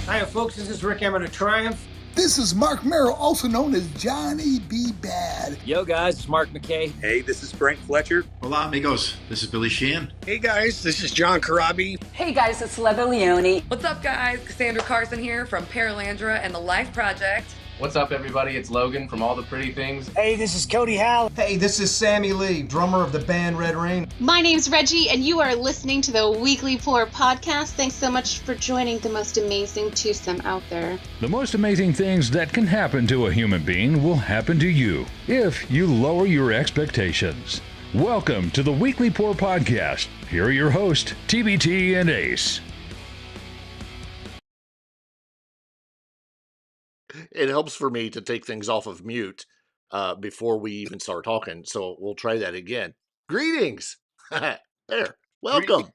Hiya, folks. This is Rick Emmett of Triumph. This is Mark Merrill, also known as Johnny B. Bad. Yo, guys, it's Mark McKay. Hey, this is Frank Fletcher. Hola, amigos. This is Billy Sheehan. Hey, guys. This is John Karabi. Hey, guys. It's Leva Leone. What's up, guys? Cassandra Carson here from Paralandra and the Life Project. What's up, everybody? It's Logan from All the Pretty Things. Hey, this is Cody Howell. Hey, this is Sammy Lee, drummer of the band Red Rain. My name's Reggie, and you are listening to the Weekly Pour podcast. Thanks so much for joining the most amazing twosome out there. The most amazing things that can happen to a human being will happen to you if you lower your expectations. Welcome to the Weekly Pour podcast. Here are your hosts, TBT and Ace. It helps for me to take things off of mute before we even start talking. So we'll try that again. Greetings. There. Welcome.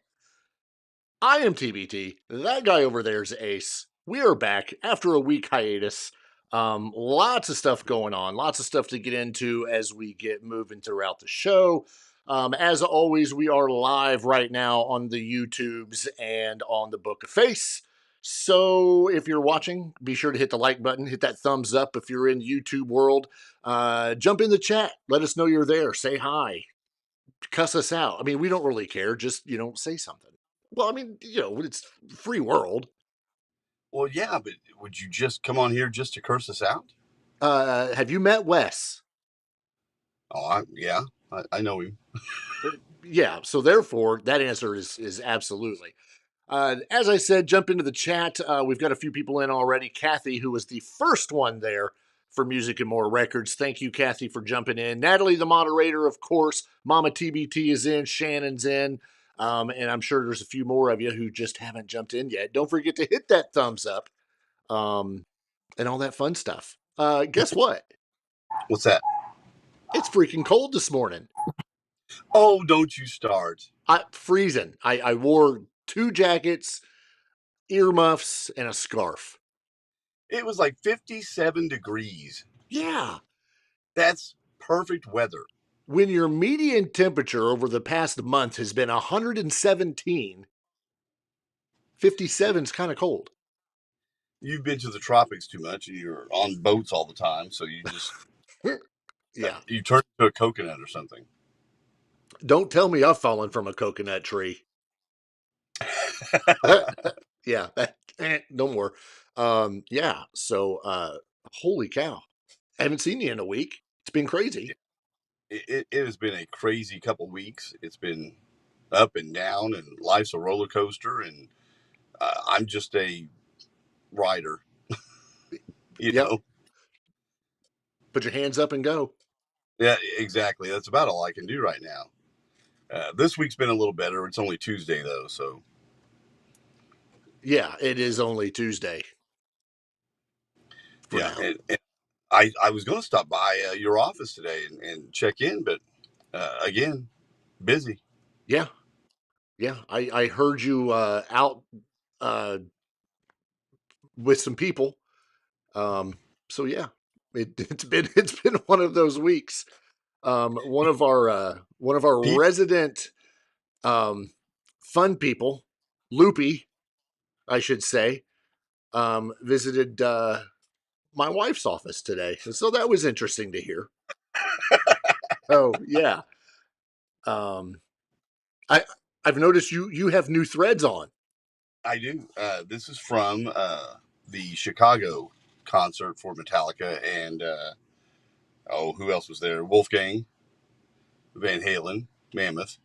I am TBT. That guy over there is Ace. We are back after a week hiatus. Lots of stuff going on. Lots of stuff to get into as we get moving throughout the show. As always, we are live right now on the YouTubes and on the Book of Face. So if you're watching, be sure to hit the like button, hit that thumbs up. If you're in YouTube world, jump in the chat. Let us know you're there. Say hi. Cuss us out. I mean, we don't really care. Just, say something. Well, I mean, it's free world. Well, yeah, but would you just come on here just to curse us out? Have you met Wes? Oh, I know him. Yeah, so therefore, that answer is absolutely. As I said, jump into the chat. We've got a few people in already. Kathy, who was the first one there for Music and More Records. Thank you, Kathy, for jumping in. Natalie, the moderator, of course. Mama TBT is in. Shannon's in. And I'm sure there's a few more of you who just haven't jumped in yet. Don't forget to hit that thumbs up and all that fun stuff. Guess what? What's that? It's freaking cold this morning. Oh, don't you start. Freezing. I wore 2 jackets, earmuffs, and a scarf. It was like 57 degrees. Yeah. That's perfect weather. When your median temperature over the past month has been 117, 57 is kind of cold. You've been to the tropics too much. You're on boats all the time, so you just... Yeah. You turn into a coconut or something. Don't tell me I've fallen from a coconut tree. Yeah, no more. Yeah, so holy cow. I haven't seen you in a week. It's been crazy. It has been a crazy couple weeks. It's been up and down, and life's a roller coaster, and I'm just a rider. you know? Put your hands up and go. Yeah, exactly. That's about all I can do right now. This week's been a little better. It's only Tuesday, though, so... Yeah, it is only Tuesday. Yeah, and I was going to stop by your office today and check in, but again, busy. Yeah. I heard you out with some people. So yeah, it's been one of those weeks. One of our resident fun people, Loopy, I should say, visited my wife's office today. So that was interesting to hear. Oh, yeah. I've noticed you have new threads on. I do. This is from the Chicago concert for Metallica and, who else was there? Wolfgang, Van Halen, Mammoth,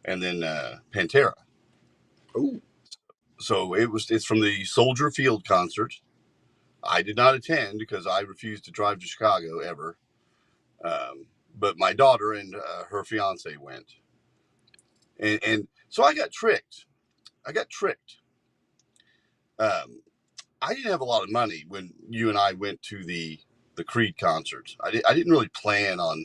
and then Pantera. Oh. So it's from the Soldier Field concert. I did not attend because I refused to drive to Chicago ever. But my daughter and her fiance went. And so I got tricked. I didn't have a lot of money when you and I went to the Creed concert. I didn't really plan on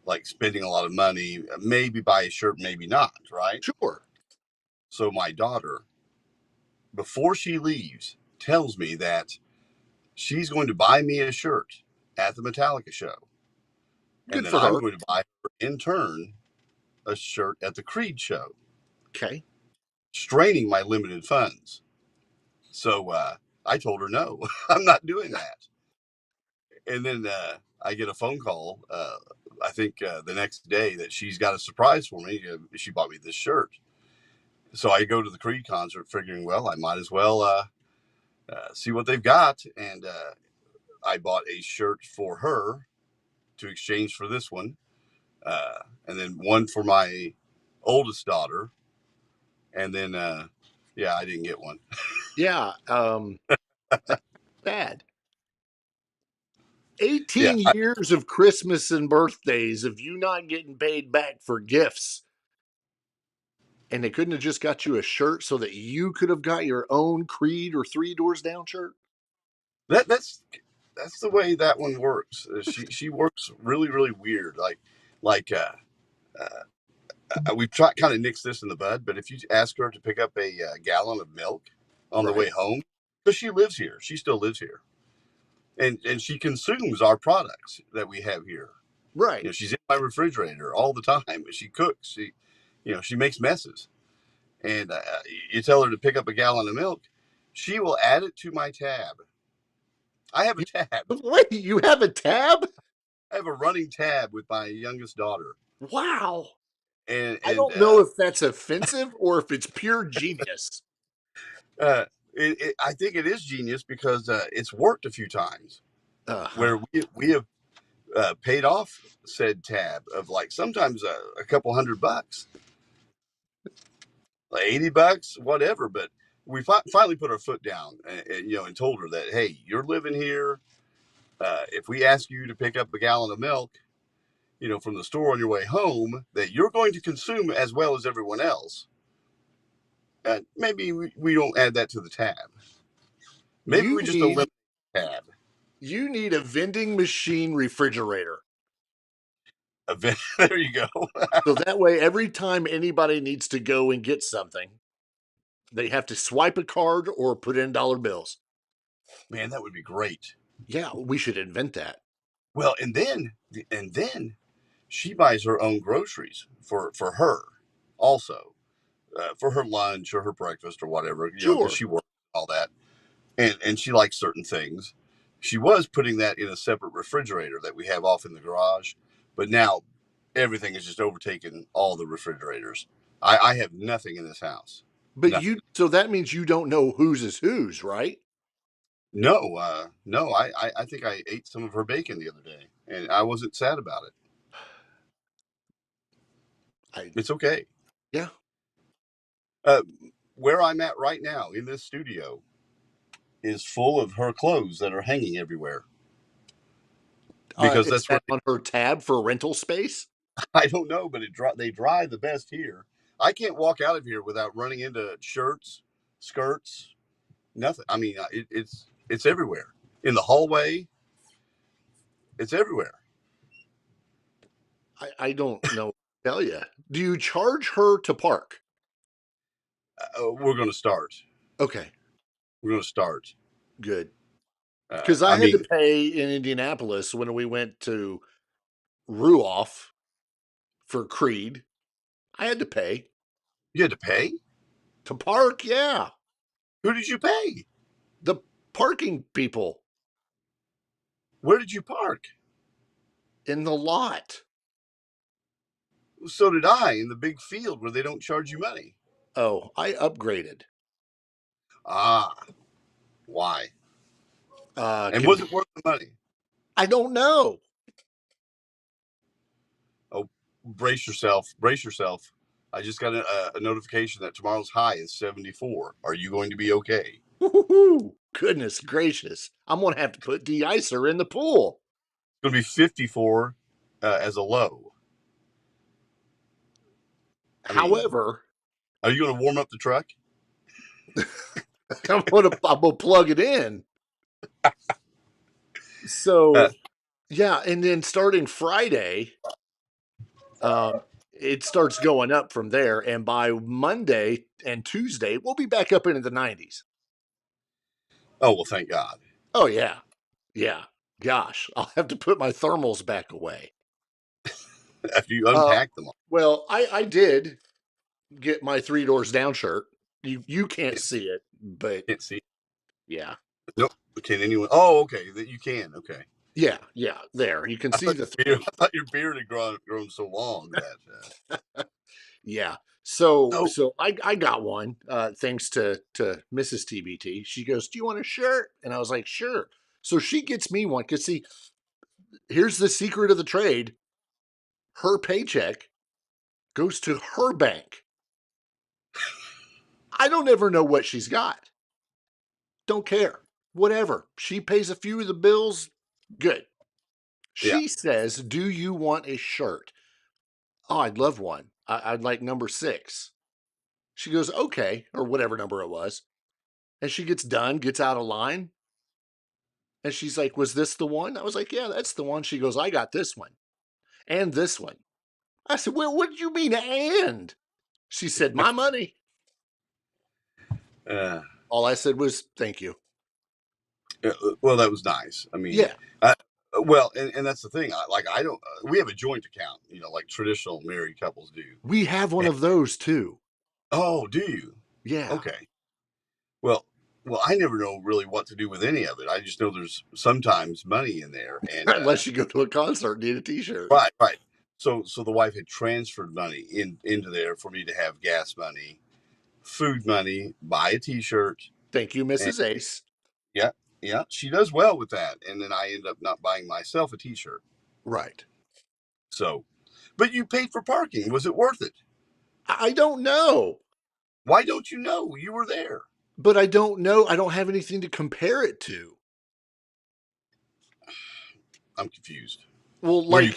like spending a lot of money, maybe buy a shirt, maybe not, right? Sure. So my daughter, before she leaves, tells me that she's going to buy me a shirt at the Metallica show. Good and then for her. I'm going to buy her, in turn, a shirt at the Creed show. Okay. Straining my limited funds. So I told her no, I'm not doing that. And then I get a phone call. I think the next day that she's got a surprise for me. She bought me this shirt. So I go to the Creed concert, figuring, well, I might as well see what they've got. And I bought a shirt for her to exchange for this one, and then one for my oldest daughter. And then, yeah, I didn't get one. Yeah. That's bad. Yeah, 18 years of Christmas and birthdays of you not getting paid back for gifts. And they couldn't have just got you a shirt so that you could have got your own Creed or Three Doors Down shirt? that's the way that one works. She works really really weird. Like we've tried kind of nixed this in the bud. But if you ask her to pick up a gallon of milk on the way home, because she lives here, she still lives here, and she consumes our products that we have here. Right. You know, she's in my refrigerator all the time. She cooks. She makes messes. And you tell her to pick up a gallon of milk, she will add it to my tab. I have a tab. Wait, you have a tab? I have a running tab with my youngest daughter. Wow. And I don't know if that's offensive or if it's pure genius. I think it is genius because it's worked a few times where we have paid off said tab of like sometimes a couple $100, like $80, whatever. But we finally put our foot down and told her that, hey, you're living here. If we ask you to pick up a gallon of milk, from the store on your way home, that you're going to consume as well as everyone else, maybe we don't add that to the tab. Maybe we just eliminate the tab. You need a vending machine refrigerator. There you go. So that way, every time anybody needs to go and get something, they have to swipe a card or put in dollar bills. Man, that would be great. Yeah, we should invent that. Well, and then she buys her own groceries for her also, for her lunch or her breakfast or whatever, Sure. Because she works all that, and she likes certain things. She was putting that in a separate refrigerator that we have off in the garage, but now everything has just overtaken all the refrigerators. I have nothing in this house. But Nothing. so that means you don't know whose is whose, right? No, no. I think I ate some of her bacon the other day, and I wasn't sad about it. It's okay. Yeah. Where I'm at right now in this studio is full of her clothes that are hanging everywhere. Because Is that's that where on her tab for rental space? I don't know, but they dry the best here. I can't walk out of here without running into shirts, skirts, nothing. I mean, it's everywhere in the hallway. It's everywhere. I don't know what to tell you. Do you charge her to park? We're going to start. Okay. We're going to start. Good. Because I had to pay in Indianapolis when we went to Ruoff for Creed. I had to pay. You had to pay? To park, yeah. Who did you pay? The parking people. Where did you park? In the lot. So did I, in the big field where they don't charge you money. Oh, I upgraded. Ah, why? And was it worth the money? I don't know. Oh, brace yourself. Brace yourself. I just got a notification that tomorrow's high is 74. Are you going to be okay? Woo-hoo-hoo. Goodness gracious. I'm going to have to put de-icer in the pool. It's going to be 54 as a low. However, are you going to warm up the truck? I'm going to plug it in. So, yeah, and then starting Friday, it starts going up from there, and by Monday and Tuesday, we'll be back up into the 90s. Oh, well, thank God. Oh, yeah. Yeah. Gosh, I'll have to put my thermals back away. After you unpack them all. Well, I did get my Three Doors Down shirt. You can't see it, but can't see it. Yeah. Nope. Can anyone? Oh, okay. That you can. Okay. Yeah, there. You can see the three. I thought your beard had grown so long that. Yeah. So Oh, so I got one thanks to Mrs. TBT. She goes, "Do you want a shirt?" And I was like, "Sure." So she gets me one cuz see, here's the secret of the trade. Her paycheck goes to her bank. I don't ever know what she's got. Don't care. Whatever. She pays a few of the bills. Good. yeah. She says, "Do you want a shirt?" "Oh, I'd love one. I'd like number 6." She goes, "Okay," or whatever number it was. And she gets done, gets out of line. And she's like, "Was this the one?" I was like, "Yeah, that's the one." She goes, "I got this one and this one." I said, "Well, what did you mean, and?" She said, "My money." Uh, All I said was, "Thank you." well, that was nice. I mean, Yeah. well, and that's the thing. I don't. We have a joint account, like traditional married couples do. We have one And, of those too. oh, do you? Yeah. Okay. Well, I never know really what to do with any of it. I just know there's sometimes money in there, and Unless you go to a concert and need a t-shirt. right. So the wife had transferred money into there for me to have gas money, food money, buy a T-shirt. Thank you, And Mrs. Ace. yeah, yeah, she does well with that. And then I end up not buying myself a T-shirt. Right. So, but you paid for parking. Was it worth it? I don't know. Why don't you know? You were there. But I don't know. I don't have anything to compare it to. I'm confused. Well, Were you like,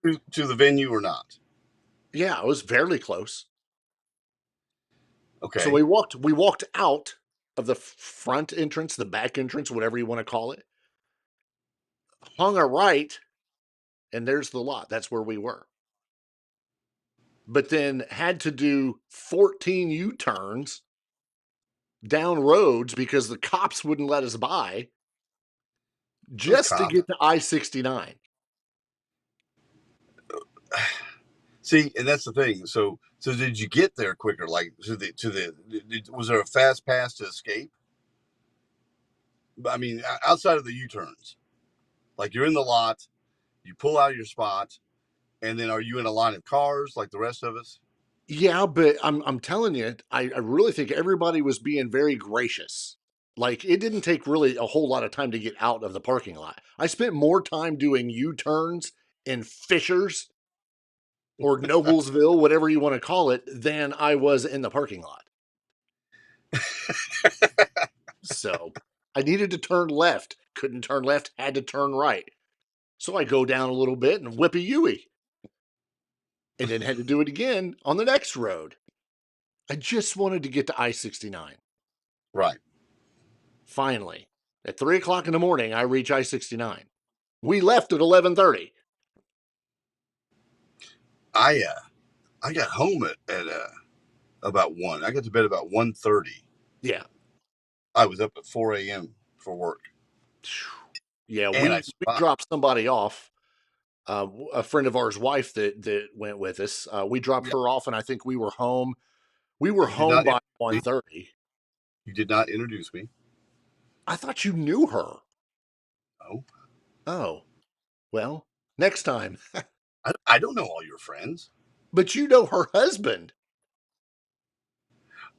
close to the venue or not? yeah, I was fairly close. So Okay. we walked out of the front entrance, the back entrance, whatever you want to call it. Hung a right, and there's the lot. That's where we were. But then had to do 14 U-turns down roads because the cops wouldn't let us by Those just to cops. get to I-69. See, and that's the thing. So did you get there quicker? Like was there a fast pass to escape? I mean, outside of the U-turns, like you're in the lot, you pull out of your spot, and then are you in a line of cars like the rest of us? Yeah, but I'm telling you, I really think everybody was being very gracious. Like, it didn't take really a whole lot of time to get out of the parking lot. I spent more time doing U-turns in Fishers or Noblesville, whatever you want to call it, than I was in the parking lot. So I needed to turn left, couldn't turn left, had to turn right. So I go down a little bit and whip a Yui, and then had to do it again on the next road. I just wanted to get to I-69. Right. Finally, at 3 o'clock in the morning, I reach I-69. We left at 11:30. I got home at about 1. I got to bed about 1:30. Yeah. I was up at 4 a.m. for work. Yeah, And I we survived. dropped somebody off. A friend of ours' wife that went with us. We dropped Yeah. her off, and I think we were home. We were You did home not by introduce me. 1:30. You did not introduce me. I thought you knew her. No. Oh, well, next time. I don't know all your friends. But you know her husband.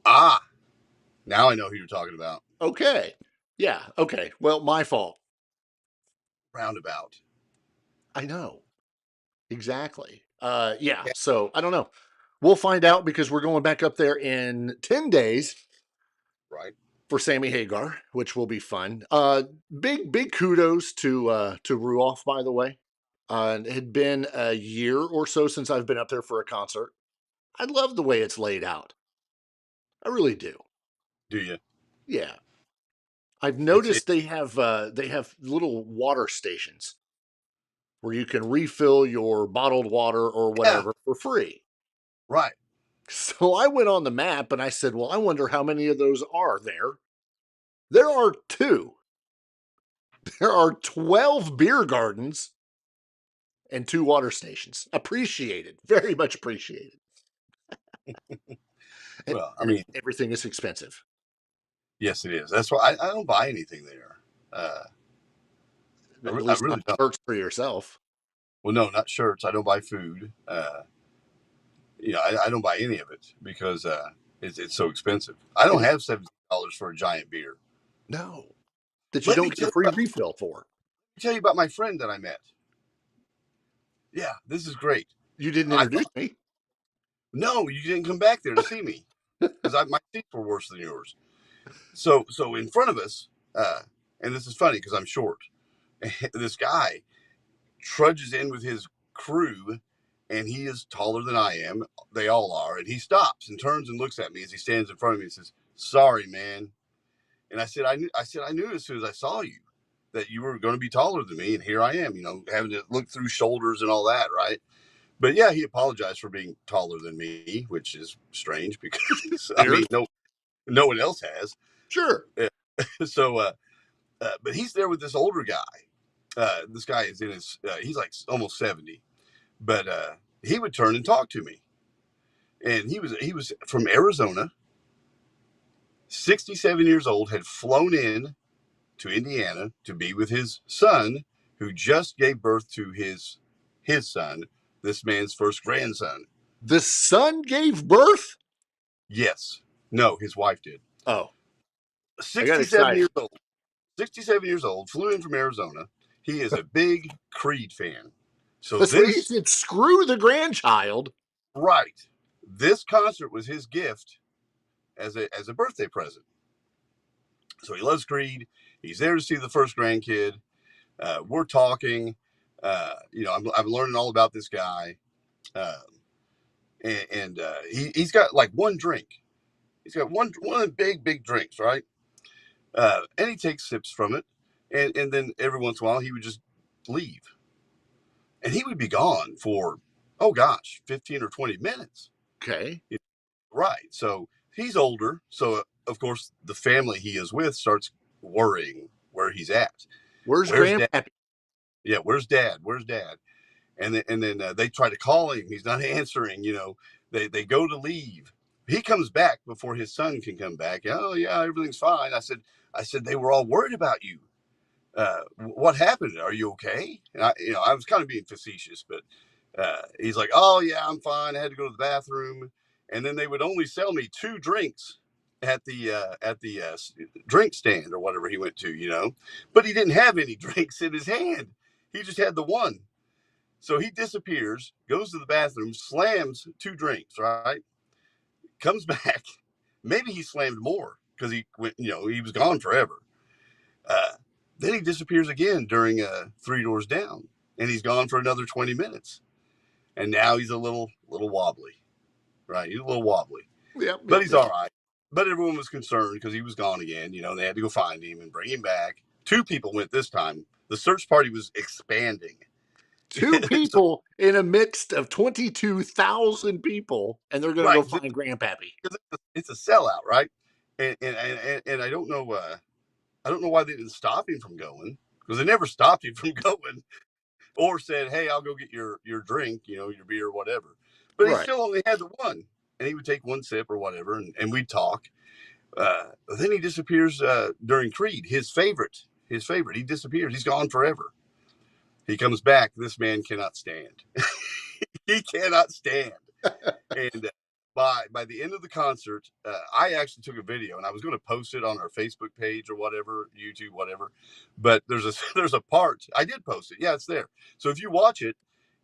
Ah, now I know who you're talking about. Okay. Yeah. Okay. Well, my fault. Roundabout. I know. Exactly. Yeah. Yeah. So I don't know. We'll find out because we're going back up there in 10 days Right. for Sammy Hagar, which will be fun. Big kudos to Ruoff, by the way. It had been a year or so since I've been up there for a concert. I love the way it's laid out. I really do. Do you? Yeah. I've It's noticed they have little water stations where you can refill your bottled water or yeah. whatever for free. Right. So I went on the map and I said, well, I wonder how many of those are there. There are 2. There are 12 beer gardens and 2 water stations. Appreciated. Very much appreciated. and, Well, I and mean, everything is expensive. yes, it is. That's why I don't buy anything there. At I least really not don't. shirts for yourself. Well, no, not shirts. I don't buy food. I don't buy any of it because it's so expensive. I don't have $17 for a giant beer. No, that you Let me don't get tell a free refill for. tell you about my friend that I met. Yeah, this is great. You didn't I introduce thought, me. no, you didn't come back there to see me because my seats were worse than yours. So in front of us, and this is funny because I'm short. This guy trudges in with his crew, and he is taller than I am. They all are, and he stops and turns and looks at me as he stands in front of me and says, "Sorry, man." And I said, I knew as soon as I saw you that you were going to be taller than me, and here I am, having to look through shoulders and all that, right? But yeah, he apologized for being taller than me, which is strange because I mean, no one else has. Sure. So, but he's there with this older guy. This guy is in his, he's like almost 70, but he would turn and talk to me, and he was from Arizona, 67 years old, had flown in to Indiana to be with his son, who just gave birth to his son, this man's first grandson. The son gave birth? Yes. No, his wife did. Oh, I got 67 excited. years old. 67 years old, flew in from Arizona. He is a big Creed fan. So That's what he this, said. Screw the grandchild. right, this concert was his gift as a birthday present. So he loves Creed. He's there to see the first grandkid. We're talking. I'm learning all about this guy, and he's got like one drink. He's got one of the big drinks, right? And he takes sips from it, and then every once in a while he would just leave, and he would be gone for, oh gosh, 15 or 20 minutes. Okay. Right. So he's older, so of course the family he is with starts worrying where he's at. Where's Dad? Grandpappy? Yeah, where's dad? Where's dad? And then they try to call him. He's not answering. They go to leave. He comes back before his son can come back. Oh yeah, everything's fine. I said they were all worried about you. What happened? Are you okay? And I was kind of being facetious, but he's like, oh yeah, I'm fine. I had to go to the bathroom, and then they would only sell me 2 drinks at the drink stand or whatever he went to. But he didn't have any drinks in his hand. He just had the one. So he disappears, goes to the bathroom, slams 2 drinks, right? Comes back. Maybe he slammed more because he went, he was gone forever. Then he disappears again during 3 Doors Down, and he's gone for another 20 minutes. And now he's a little wobbly, right? He's a little wobbly, but he's all right. But everyone was concerned because he was gone again. They had to go find him and bring him back. 2 people went this time. The search party was expanding. 2 people in a mix of 22,000 people, and they're going to go find Grandpappy. It's a sellout, right? And I don't know. I don't know why they didn't stop him from going, because they never stopped him from going, or said, "Hey, I'll go get your drink, your beer, whatever." But he still only had the one, and he would take 1 sip or whatever, and we'd talk. Then he disappears during Creed, his favorite. He disappears. He's gone forever. He comes back. This man cannot stand. He cannot stand. And by the end of the concert, I actually took a video, and I was going to post it on our Facebook page or whatever, YouTube, whatever. But there's a part. I did post it. Yeah, it's there. So if you watch it,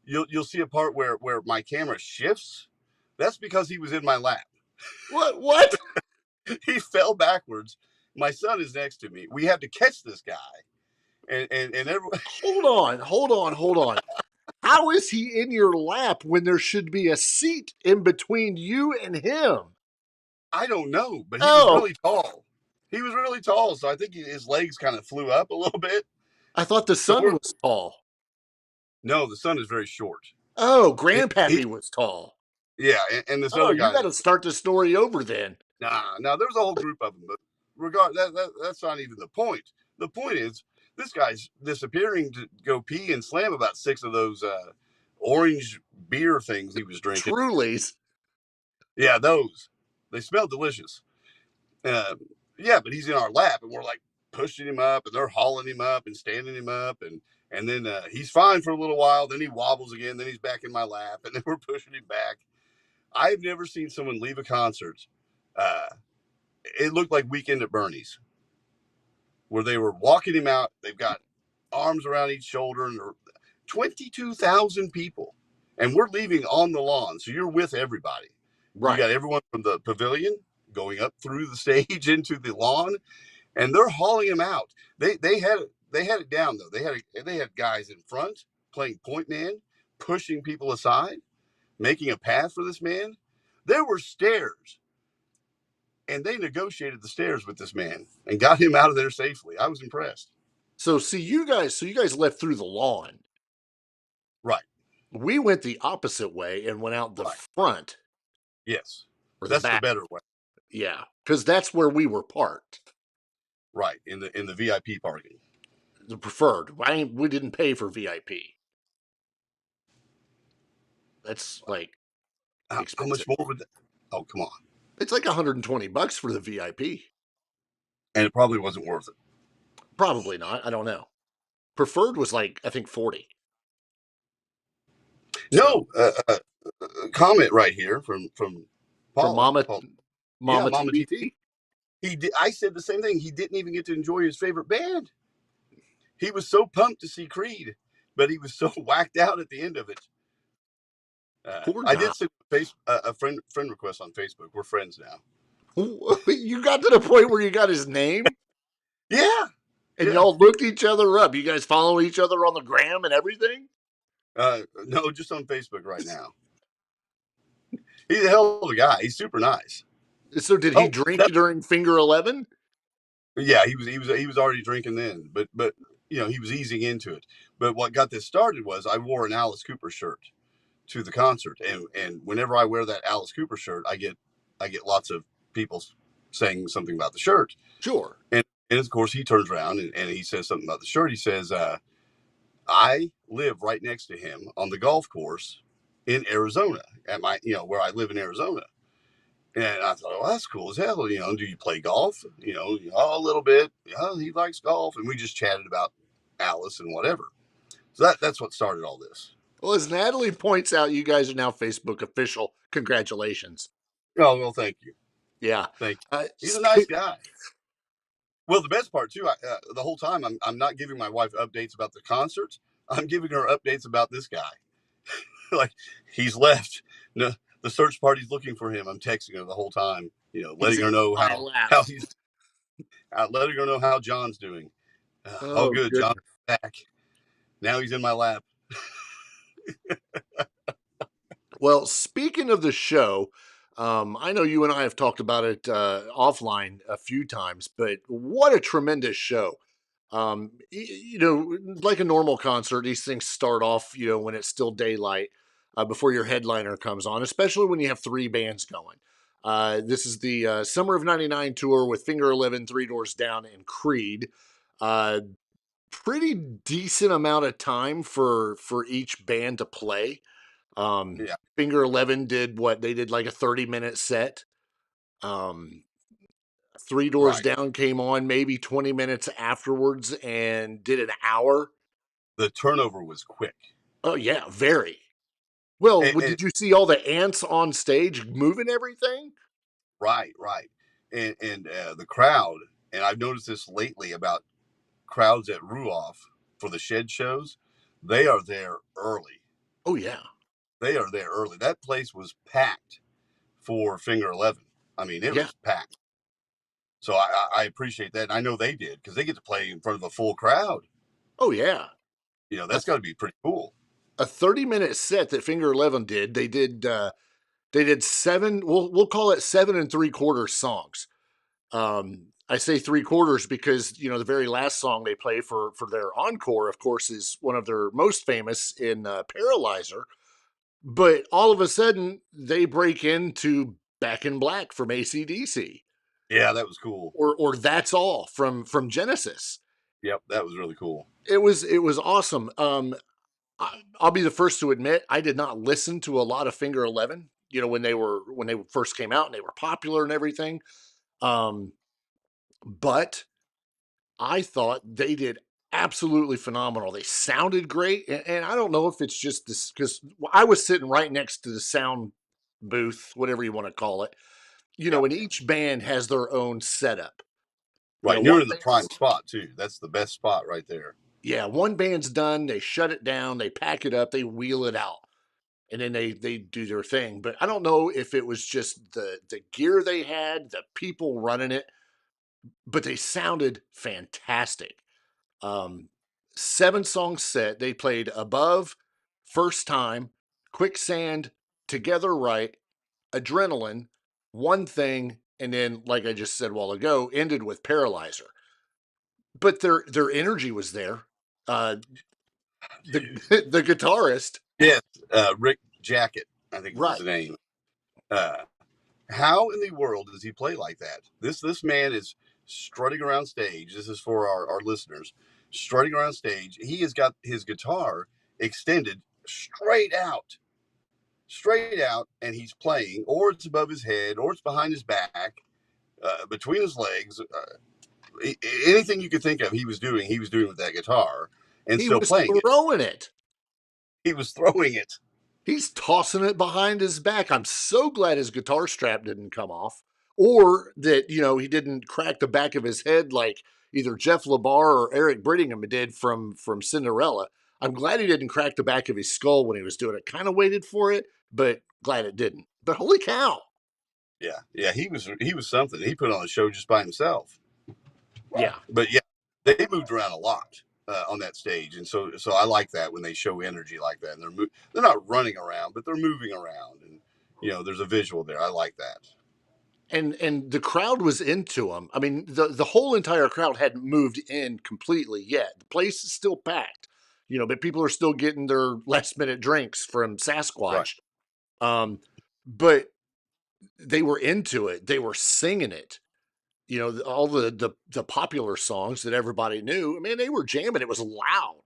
you'll see a part where my camera shifts. That's because he was in my lap. What? He fell backwards. My son is next to me. We have to catch this guy. And everyone... Hold on. How is he in your lap when there should be a seat in between you and him? I don't know, but he was really tall. He was really tall, so I think his legs kind of flew up a little bit. I thought the son was tall. No, the son is very short. Oh, Grandpappy was tall. Yeah, and this other guy. You got to start the story over then. Nah, there's a whole group of them, but that's not even the point. The point is, this guy's disappearing to go pee and slam about 6 of those orange beer things he was drinking. Trulies. Yeah, those. They smell delicious. Yeah, but he's in our lap, and we're like, pushing him up, and they're hauling him up and standing him up, and then he's fine for a little while. Then he wobbles again. Then he's back in my lap, and then we're pushing him back. I've never seen someone leave a concert. It looked like Weekend at Bernie's, where they were walking him out. They've got arms around each shoulder, and 22,000 people, and we're leaving on the lawn. So you're with everybody. Right. You got everyone from the pavilion going up through the stage into the lawn, and they're hauling him out. They had it down though. They had guys in front playing point man, pushing people aside, making a path for this man. There were stairs, and they negotiated the stairs with this man and got him out of there safely. I was impressed. So you guys left through the lawn. Right. We went the opposite way and went out the front. Yes. Or that's the the better way. Yeah, because that's where we were parked. Right, in the VIP parking. The preferred. We didn't pay for VIP. That's like how much more would that? Oh, come on. It's like $120 for the VIP. And it probably wasn't worth it. Probably not. I don't know. Preferred was like, I think 40. No, comment right here from Paul, from Mama TBT. He did. I said the same thing. He didn't even get to enjoy his favorite band. He was so pumped to see Creed, but he was so whacked out at the end of it. I did send a friend request on Facebook. We're friends now. You got to the point where you got his name? Yeah. And y'all looked each other up. You guys follow each other on the gram and everything? No, just on Facebook right now. He's a hell of a guy. He's super nice. So did he drink during Finger 11? Yeah, he was already drinking then, but he was easing into it. But what got this started was I wore an Alice Cooper shirt to the concert, and whenever I wear that Alice Cooper shirt, I get lots of people saying something about the shirt. Sure. And of course he turns around and he says something about the shirt. He says, I live right next to him on the golf course in Arizona at my, where I live in Arizona. And I thought, well, that's cool as hell. Do you play golf? A little bit. Yeah, he likes golf. And we just chatted about Alice and whatever. So that's what started all this. Well, as Natalie points out, you guys are now Facebook official. Congratulations. Oh, well, thank you. Yeah. Thank you. He's a nice guy. Well, the best part, too, the whole time, I'm not giving my wife updates about the concerts. I'm giving her updates about this guy. Like, he's left. No, the search party's looking for him. I'm texting her the whole time, letting her know how he's letting her know how John's doing. Oh, good. John's back. Now he's in my lap. Well, speaking of the show, I know you and I have talked about it offline a few times, but what a tremendous show. Like a normal concert, these things start off, when it's still daylight before your headliner comes on, especially when you have three bands going. This is the Summer of '99 tour with Finger 11, Three Doors Down, and Creed. Pretty decent amount of time for each band to play. Finger 11 did they did like a 30-minute set. Three Doors Down came on maybe 20 minutes afterwards and did an hour. The turnover was quick. Oh yeah, very. Well, did you see all the ants on stage moving everything? Right. And the crowd, and I've noticed this lately about crowds at Ruoff for the shed shows, they are there early. Oh yeah. They are there early. That place was packed for Finger 11. I mean, it was packed. So I appreciate that. And I know they did because they get to play in front of a full crowd. Oh yeah. That's got to be pretty cool. A 30-minute set that Finger 11 did. They did 7. We'll call it 7 3/4 songs. I say 3/4 because the very last song they play for their encore, of course, is one of their most famous in Paralyzer. But all of a sudden they break into Back in Black from AC/DC. Yeah, that was cool. Or That's All from Genesis. Yep, that was really cool. It was awesome. I'll be the first to admit I did not listen to a lot of Finger 11. When they first came out and they were popular and everything. But I thought they did absolutely phenomenal. They sounded great. And I don't know if it's just this, because I was sitting right next to the sound booth, whatever you want to call it. And each band has their own setup. Right. And you're in the prime spot, too. That's the best spot right there. Yeah. One band's done. They shut it down. They pack it up. They wheel it out. And then they do their thing. But I don't know if it was just the gear they had, the people running it, but they sounded fantastic. 7-song set. They played Above, First Time, Quicksand, Together Right, Adrenaline, One Thing, and then, like I just said a while ago, ended with Paralyzer. But their energy was there. The guitarist. Yes, Rick Jacket, I think was Right. his name. How in the world does he play like that? This man is strutting around stage. This is for our listeners. Strutting around stage. He has got his guitar extended straight out, and he's playing, or it's above his head, or it's behind his back, between his legs. Anything you could think of, he was doing with that guitar, and he still was playing throwing it. He was throwing it. He's tossing it behind his back. I'm so glad his guitar strap didn't come off, or that, he didn't crack the back of his head like either Jeff LaBar or Eric Brittingham did from Cinderella. I'm glad he didn't crack the back of his skull when he was doing it. Kind of waited for it, but glad it didn't. But holy cow. Yeah, he was something. He put on a show just by himself. Yeah. But yeah, they moved around a lot on that stage, and so I like that when they show energy like that. And they're not running around, but they're moving around, and there's a visual there. I like that. And the crowd was into them. I mean, the whole entire crowd hadn't moved in completely yet. The place is still packed, but people are still getting their last minute drinks from Sasquatch. Right. But they were into it. They were singing it. All the popular songs that everybody knew. I mean, they were jamming. It was loud.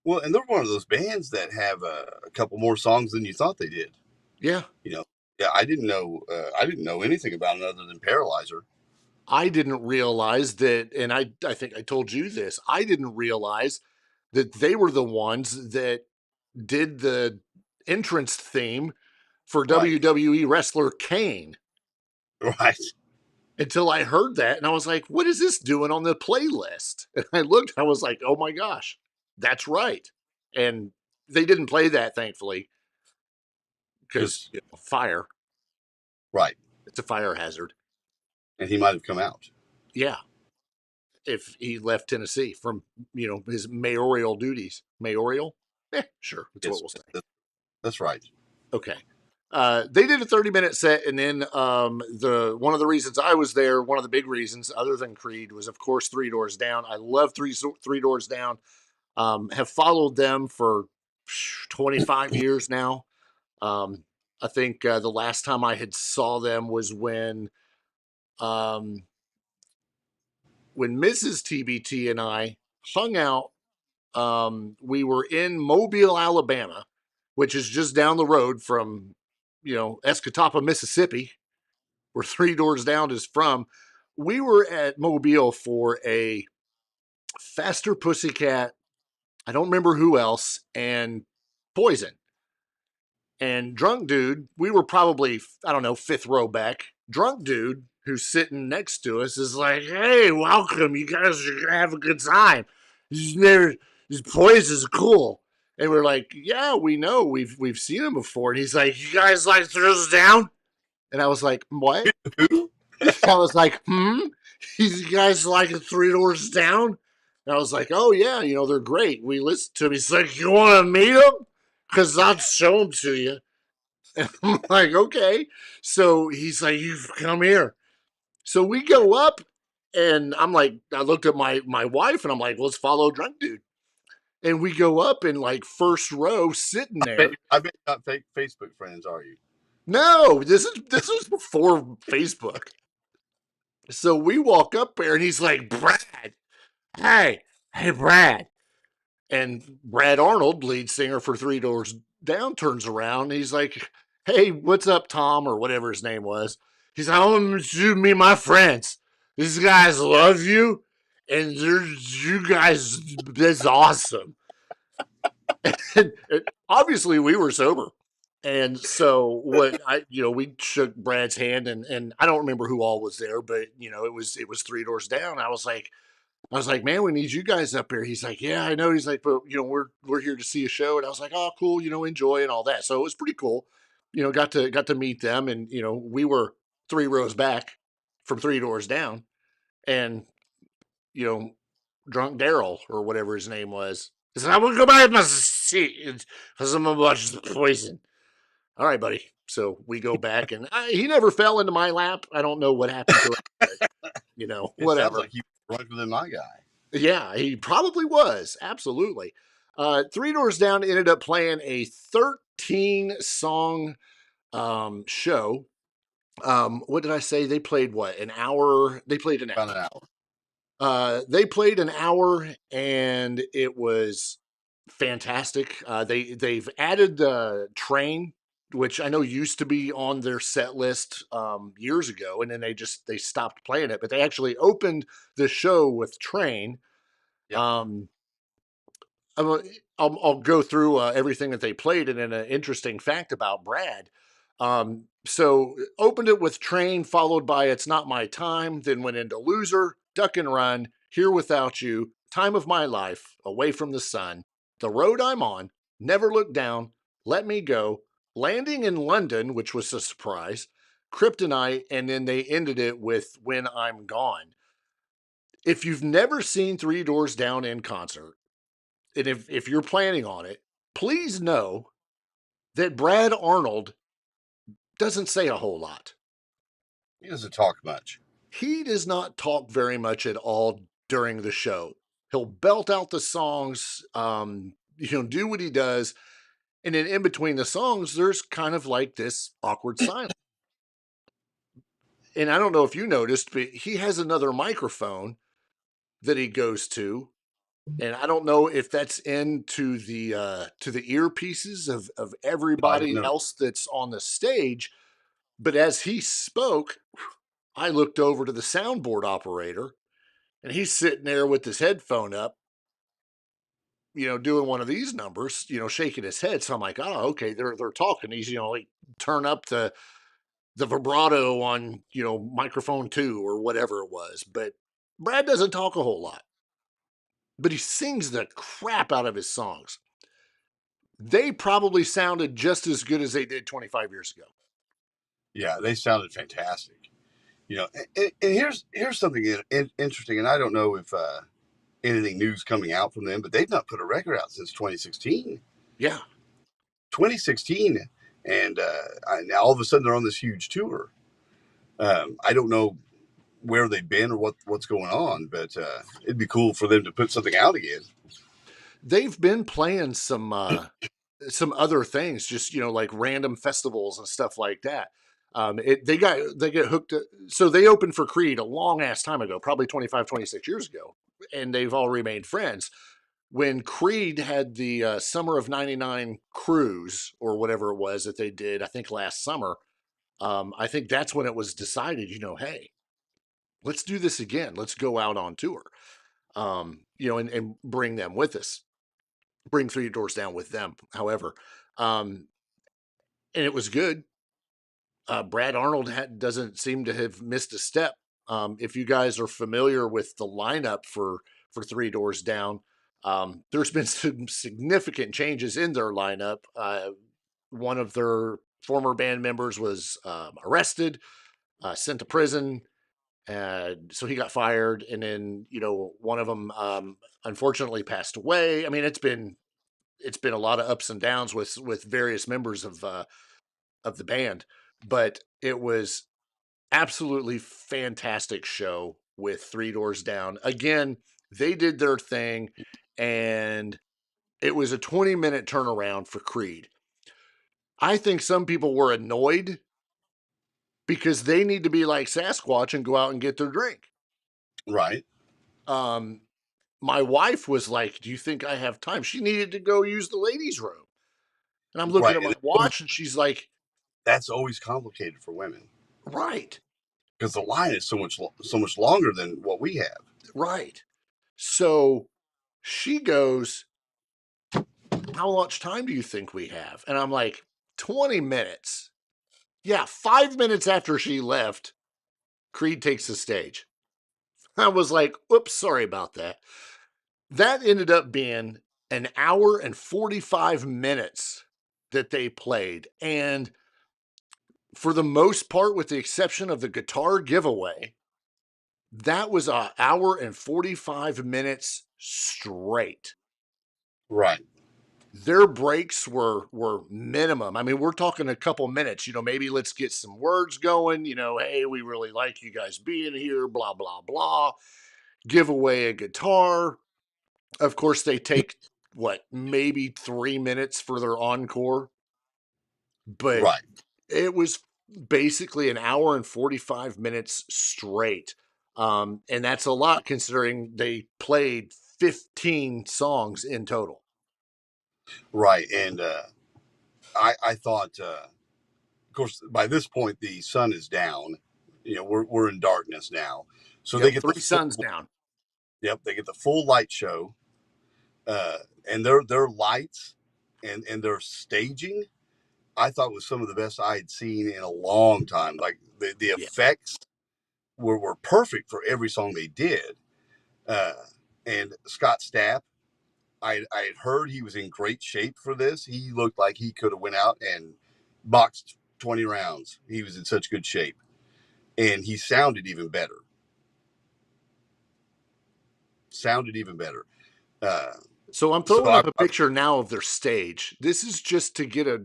Well, and they're one of those bands that have a couple more songs than you thought they did. Yeah. Yeah, I didn't know anything about it other than Paralyzer. I didn't realize that, and I think I told you this. I didn't realize that they were the ones that did the entrance theme for WWE wrestler Kane. Right. Until I heard that, and I was like, what is this doing on the playlist? And I looked, I was like, oh my gosh, that's right. And they didn't play that, thankfully, because fire. Right. It's a fire hazard. And he might have come out. Yeah. If he left Tennessee from, his mayoral duties. Mayoral? Sure. That's what we'll say. That's right. Okay. They did a 30-minute set, and then one of the reasons I was there, one of the big reasons, other than Creed, was of course Three Doors Down. I love Three Doors Down. Have followed them for 25 years now. I think the last time I had saw them was when Mrs. TBT and I hung out. We were in Mobile, Alabama, which is just down the road from Escatawpa, Mississippi, where Three Doors Down is from. We were at Mobile for a Faster Pussycat, I don't remember who else, and Poison. And Drunk Dude, we were probably, I don't know, 5th row back. Drunk Dude, who's sitting next to us, is like, hey, welcome. You guys are going to have a good time. This Poison's cool. And we're like, yeah, we know. We've seen him before. And he's like, you guys like Throws Down? And I was like, what? I was like, You guys like Three Doors Down? And I was like, oh, yeah, they're great. We listened to him. He's like, you want to meet them? Because I'll show them to you. And I'm like, okay. So he's like, you've come here. So we go up, and I'm like, I looked at my wife, and I'm like, let's follow Drunk Dude. And we go up in like first row, sitting there. I bet you're not Facebook friends, are you? No, this was before Facebook. So we walk up there, and he's like, Brad, hey, Brad. And Brad Arnold, lead singer for Three Doors Down, turns around, and he's like, hey, what's up, Tom, or whatever his name was. He's like, I want you to meet my friends. These guys love you, and there's you guys. That's awesome. And obviously, we were sober. And so we shook Brad's hand, and I don't remember who all was there, but it was Three Doors Down. I was like, man, we need you guys up here. He's like, yeah, I know. He's like, but we're here to see a show, and I was like, oh, cool, enjoy and all that. So it was pretty cool. Got to meet them, and we were 3 rows back from Three Doors Down, and you know, drunk Daryl or whatever his name was. He said, I will go buy my seat because I'm gonna watch the Poison. All right, buddy. So we go back, and he never fell into my lap. I don't know what happened to him. But, It sounds whatever. like he was drunker than my guy. Yeah, he probably was. Absolutely. Three Doors Down ended up playing a 13-song show. What did I say? They played what? An hour? They played an About hour. an hour. They played an hour, and it was fantastic. They've added the Train, which I know used to be on their set list years ago, and then they stopped playing it. But they actually opened the show with Train. Yep. I'll go through everything that they played, and then an interesting fact about Brad. So opened it with Train, followed by It's Not My Time, then went into Loser, Duck and Run, Here Without You, Time of My Life, Away from the Sun, The Road I'm On, Never Look Down, Let Me Go, Landing in London, which was a surprise, Kryptonite, and then they ended it with When I'm Gone. If you've never seen Three Doors Down in concert, and if you're planning on it, please know that Brad Arnold doesn't say a whole lot. He doesn't talk much. He does not talk very much at all during the show. He'll belt out the songs, do what he does, and then in between the songs, there's kind of like this awkward silence. And I don't know if you noticed, but he has another microphone that he goes to, and I don't know if that's into the earpieces of everybody else that's on the stage. But as he spoke, I looked over to the soundboard operator, and he's sitting there with his headphone up, doing one of these numbers, shaking his head. So I'm like, oh, okay, they're talking. He's like turn up the vibrato on microphone 2 or whatever it was. But Brad doesn't talk a whole lot, but he sings the crap out of his songs. They probably sounded just as good as they did 25 years ago. Yeah, they sounded fantastic. And here's something interesting, and I don't know if anything new's coming out from them, but they've not put a record out since 2016. Yeah. 2016, and now all of a sudden they're on this huge tour. I don't know where they've been or what's going on, but it'd be cool for them to put something out again. They've been playing some other things, just like random festivals and stuff like that. They get hooked. So they opened for Creed a long ass time ago, probably 25, 26 years ago, and they've all remained friends. When Creed had the Summer of '99 cruise or whatever it was that they did, I think last summer, I think that's when it was decided, hey, let's do this again. Let's go out on tour, and bring them with us. Bring Three Doors Down with them, however. And it was good. Brad Arnold doesn't seem to have missed a step. If you guys are familiar with the lineup for Three Doors Down, there's been some significant changes in their lineup. One of their former band members was arrested, sent to prison, so he got fired, and then one of them unfortunately passed away. I mean, it's been a lot of ups and downs with various members of the band, but it was absolutely fantastic show with Three Doors Down. Again, they did their thing, and it was a 20-minute turnaround for Creed. I think some people were annoyed because they need to be like Sasquatch and go out and get their drink. Right. My wife was like, do you think I have time? She needed to go use the ladies' room. And I'm looking at my watch, and she's like, that's always complicated for women. Right. Because the line is so much longer than what we have. Right. So she goes, how much time do you think we have? And I'm like, 20 minutes. Yeah, 5 minutes after she left, Creed takes the stage. I was like, oops, sorry about that. That ended up being an hour and 45 minutes that they played. And for the most part, with the exception of the guitar giveaway, that was an hour and 45 minutes straight. Right. Their breaks were minimum. I mean, we're talking a couple minutes, maybe let's get some words going, hey, we really like you guys being here, blah, blah, blah. Give away a guitar. Of course, they take maybe 3 minutes for their encore, but Right. it was basically an hour and 45 minutes straight. And that's a lot considering they played 15 songs in total. Right. And I thought, of course, by this point the sun is down. We're in darkness now, so they Yep, get the three suns down. Yep, they get the full light show, and their lights and their staging, I thought was some of the best I had seen in a long time. Like the Yeah. effects were perfect for every song they did. Uh, and Scott Stapp, I had heard he was in great shape for this. He looked like he could have went out and boxed 20 rounds. He was in such good shape, and he sounded even better. So I'm So throwing up a picture now of their stage. This is just to get a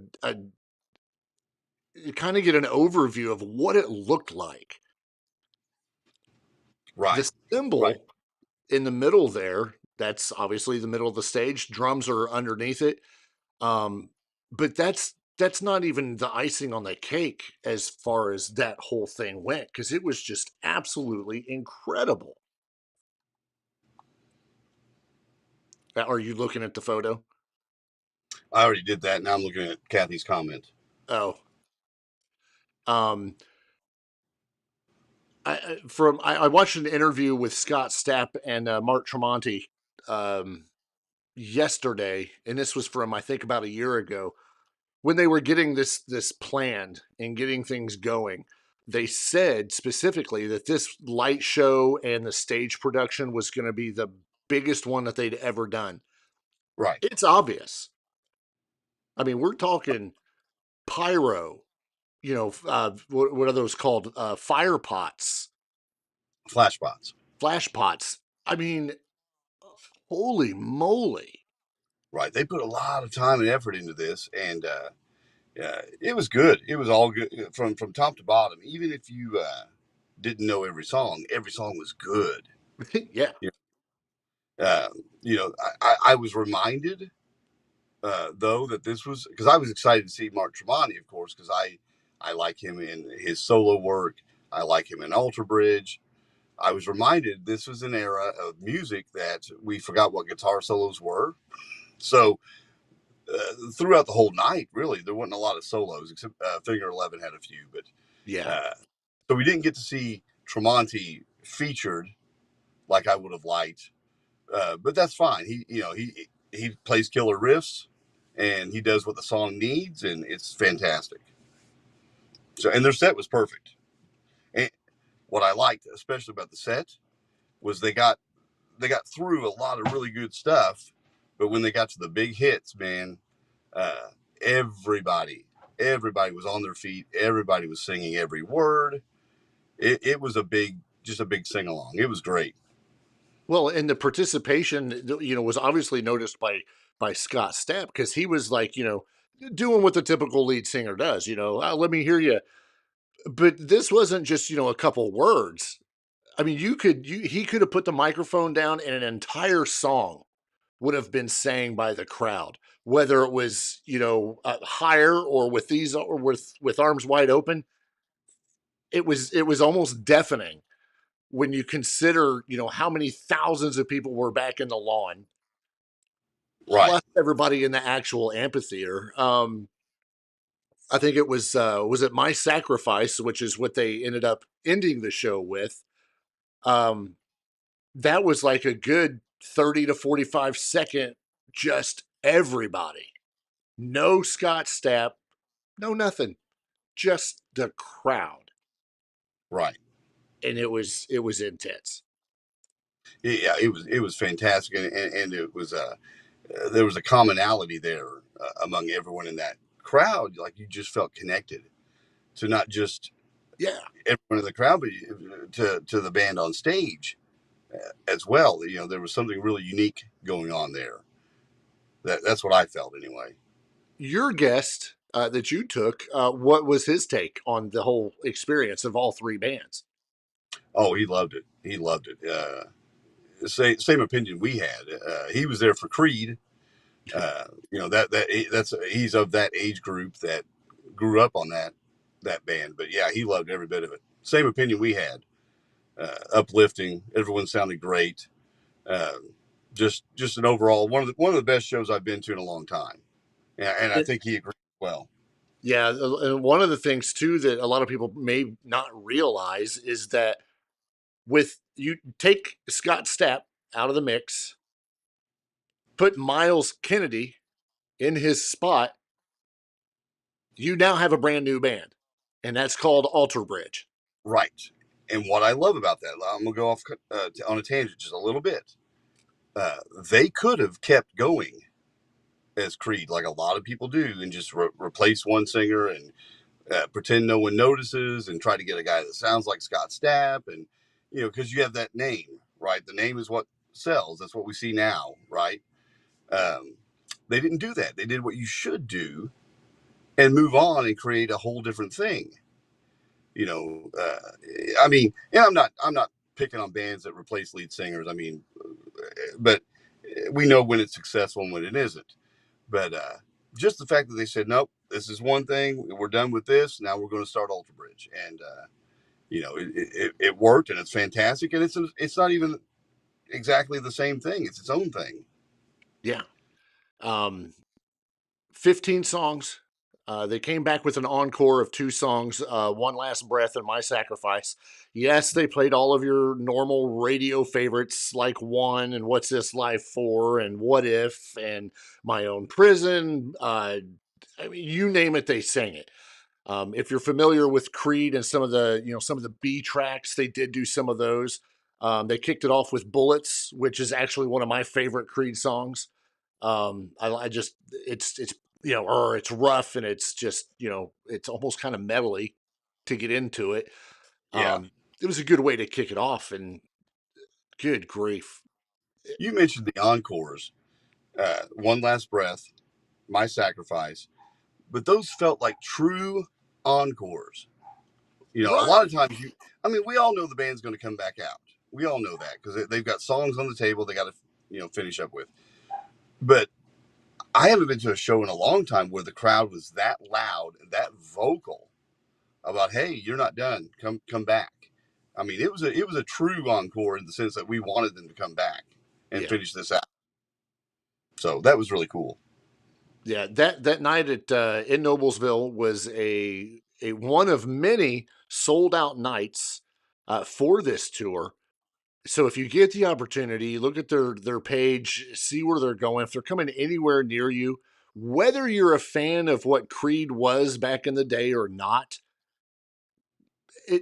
kind of get an overview of what it looked like. Right. The symbol Right. in the middle there, that's obviously the middle of the stage. Drums are underneath it. But that's not even the icing on the cake as far as that whole thing went, because it was just absolutely incredible. Are you looking at the photo? I already did that. Now I'm looking at Kathy's comment. Oh, I watched an interview with Scott Stapp and Mark Tremonti yesterday, and this was from I think about a year ago when they were getting this planned and getting things going. They said specifically that this light show and the stage production was going to be the biggest one that they'd ever done. Right. It's obvious. I mean, we're talking pyro. What are those called? Fire pots, Flashbots. flash pots. I mean, holy moly. Right. They put a lot of time and effort into this, and it was good. It was all good from top to bottom. Even if you didn't know every song was good. Yeah. Uh, I was reminded though that this was because I was excited to see Mark Tremonti, of course, because I like him in his solo work. I like him in Alter Bridge. I was reminded this was an era of music that we forgot what guitar solos were. So throughout the whole night, really, there wasn't a lot of solos, except Figure 11 had a few. But Yeah. so we didn't get to see Tremonti featured like I would have liked. But that's fine. He plays killer riffs, and he does what the song needs, and it's fantastic. So, and their set was perfect. And what I liked, especially about the set, was they got through a lot of really good stuff, but when they got to the big hits, man, uh, everybody was on their feet. Everybody was singing every word. It was just a big sing along. It was great. Well, and the participation, was obviously noticed by Scott Stapp because he was like, doing what the typical lead singer does. Let me hear you. But this wasn't just a couple words. I mean, he could have put the microphone down and an entire song would have been sang by the crowd, whether it was higher or with these or with arms wide open. It was almost deafening when you consider how many thousands of people were back in the lawn, Right. plus everybody in the actual amphitheater. I think it was it My Sacrifice, which is what they ended up ending the show with. Um, that was like a good 30 to 45 second, just everybody. No Scott Stapp, no nothing. Just the crowd. Right. And it was intense. Yeah, it was fantastic, and it was there was a commonality there among everyone in that crowd. Like you just felt connected to not just Yeah. everyone in the crowd, but to the band on stage as well. You know, there was something really unique going on there. That's what I felt anyway. Your guest that you took, what was his take on the whole experience of all three bands? Oh, he loved it. He loved it. Same opinion we had. He was there for Creed. You know that's he's of that age group that grew up on that band. But yeah, he loved every bit of it. Same opinion we had. Uplifting. Everyone sounded great. Just an overall one of the best shows I've been to in a long time. Yeah, and I think he agreed well. Yeah, and one of the things too that a lot of people may not realize is that with you take Scott Stapp out of the mix, put Miles Kennedy in his spot, you now have a brand new band, and that's called Alter Bridge. Right. And what I love about that, I'm gonna go off on a tangent just a little bit. They could have kept going as Creed, like a lot of people do, and just replace one singer and pretend no one notices, and try to get a guy that sounds like Scott Stapp, and you know, because you have that name, right? The name is what sells. That's what we see now, right? Um, they didn't do that. They did what you should do and move on and create a whole different thing. You know, I mean, yeah, I'm not picking on bands that replace lead singers. I mean, but we know when it's successful and when it isn't. But just the fact that they said, nope, this is one thing, we're done with this. Now we're going to start Alter Bridge, and you know, it worked, and it's fantastic, and it's not even exactly the same thing. It's its own thing. Yeah. 15 songs. They came back with an encore of 2 songs, One Last Breath and My Sacrifice. Yes, they played all of your normal radio favorites like One and What's This Life For and What If and My Own Prison. I mean, you name it, they sang it. If you're familiar with Creed and some of the B tracks, they did do some of those. They kicked it off with Bullets, which is actually one of my favorite Creed songs. I just it's or it's rough and it's just it's almost kind of metally to get into it. Yeah. It was a good way to kick it off, and good grief. You mentioned the encores, One Last Breath, My Sacrifice, but those felt like true encores. You know, a lot of times I mean, we all know the band's going to come back out. We all know that because they've got songs on the table they got to, finish up with. But I haven't been to a show in a long time where the crowd was that loud, that vocal about, "Hey, you're not done. Come back." I mean, it was a true encore in the sense that we wanted them to come back and finish this out. So that was really cool. Yeah, that night at in Noblesville was a one of many sold out nights for this tour. So if you get the opportunity, look at their page, see where they're going. If they're coming anywhere near you, whether you're a fan of what Creed was back in the day or not,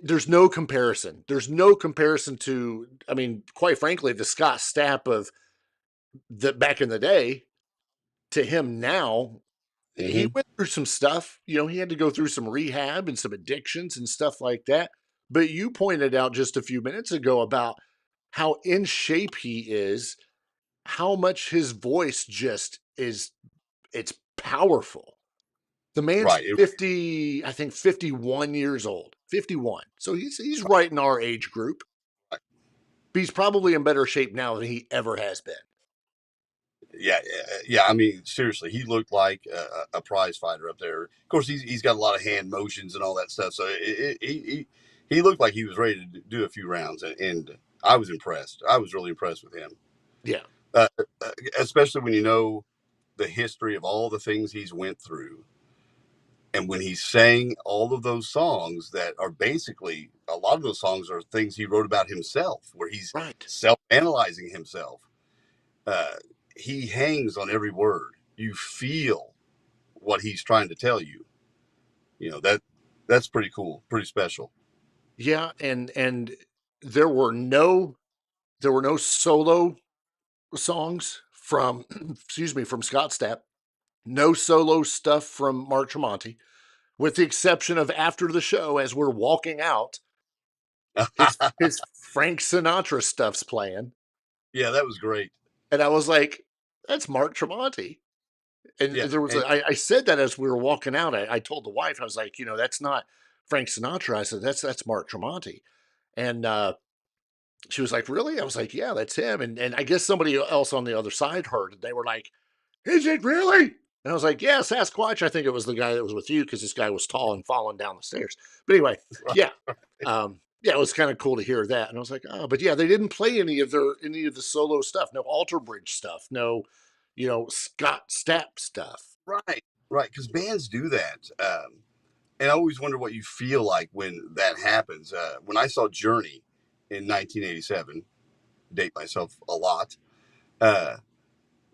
there's no comparison. There's no comparison to, I mean, quite frankly, the Scott Stapp of the back in the day to him now. He went through some stuff. He had to go through some rehab and some addictions and stuff like that. But you pointed out just a few minutes ago about how in shape he is, how much his voice just is, it's powerful. The man's Right. 50, I think 51 years old. 51. So he's right in our age group. But he's probably in better shape now than he ever has been. Yeah. I mean, seriously, he looked like a prize fighter up there. Of course, he's got a lot of hand motions and all that stuff. So he looked like he was ready to do a few rounds, and I was impressed. I was really impressed with him. Yeah. Especially when you know the history of all the things he's went through. And when he sang all of those songs that are basically, a lot of those songs are things he wrote about himself, where he's Right. self-analyzing himself. Uh, he hangs on every word. You feel what he's trying to tell you. That's pretty cool, pretty special. Yeah, and there were no solo songs from excuse me, from Scott Stapp. No solo stuff from Mark Tremonti, with the exception of after the show as we're walking out, his Frank Sinatra stuff's playing. Yeah, that was great. And I was like, that's Mark Tremonti. And Yeah, there was and I said that as we were walking out. I told the wife, I was like, that's not Frank Sinatra. I said, that's Mark Tremonti. And she was like, really? I was like, yeah, that's him. And I guess somebody else on the other side heard, and they were like, is it really? And I was like, yeah, Sasquatch. I think it was the guy that was with you because this guy was tall and falling down the stairs. But anyway, yeah. Yeah, it was kind of cool to hear that. And I was like, oh, but yeah, they didn't play any of the solo stuff. No Alter Bridge stuff. No, Scott Stapp stuff. right, right, because bands do that. And I always wonder what you feel like when that happens. When I saw Journey in 1987, date myself a lot, uh,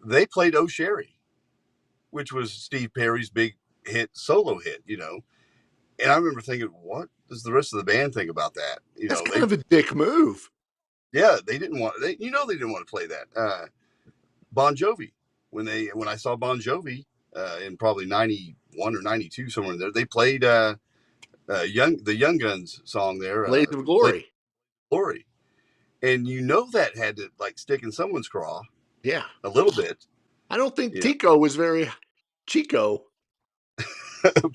they played "Oh Sherry," which was Steve Perry's big hit, solo hit. And I remember thinking, what does the rest of the band think about that? That's kind of a dick move. Yeah, they didn't want, they didn't want to play that. Bon Jovi, when I saw Bon Jovi in probably 91 or 92, somewhere in there, they played the Young Guns song there, Blades of Blades Glory. of Glory. And that had to like stick in someone's craw. Yeah. A little bit. I don't think Tico was very Chico.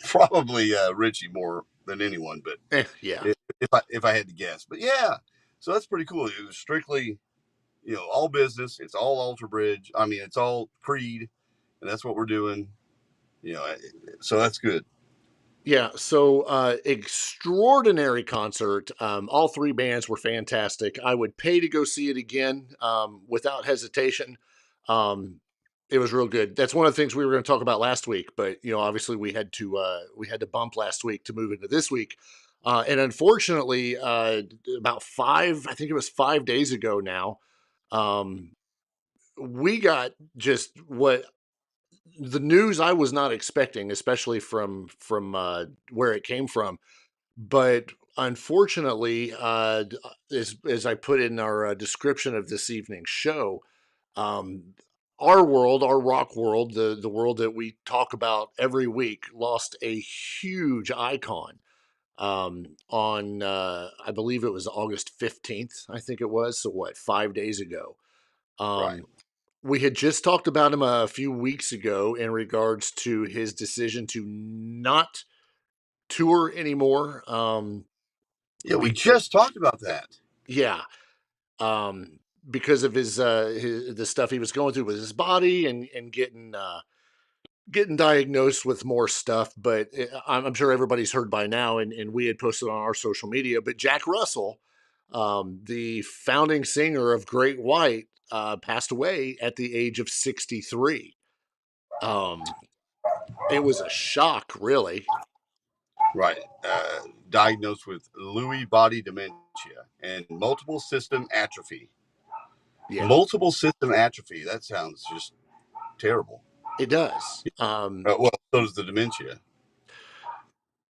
Probably Richie more than anyone, but yeah. If I had to guess. But yeah, so that's pretty cool. It was strictly, all business. It's all Alter Bridge. I mean, it's all Creed, and that's what we're doing. So that's good. Yeah, so extraordinary concert. All three bands were fantastic. I would pay to go see it again without hesitation. It was real good. That's one of the things we were going to talk about last week, but obviously we had to bump last week to move into this week. And unfortunately, about I think it was 5 days ago now, we got just what the news I was not expecting, especially from where it came from. But unfortunately, as I put in our description of this evening's show, our world, our rock world, the world that we talk about every week, lost a huge icon on I believe it was August 15th. I think it was. So what, 5 days ago? Right. We had just talked about him a few weeks ago in regards to his decision to not tour anymore. Yeah, we just talked about that. Yeah. Because of the stuff he was going through with his body and getting diagnosed with more stuff. But I'm sure everybody's heard by now, and we had posted on our social media. But Jack Russell, the founding singer of Great White, passed away at the age of 63. It was a shock, really. Right. Diagnosed with Lewy body dementia and multiple system atrophy. Yeah. Multiple system atrophy. That sounds just terrible. It does. Well, so does the dementia.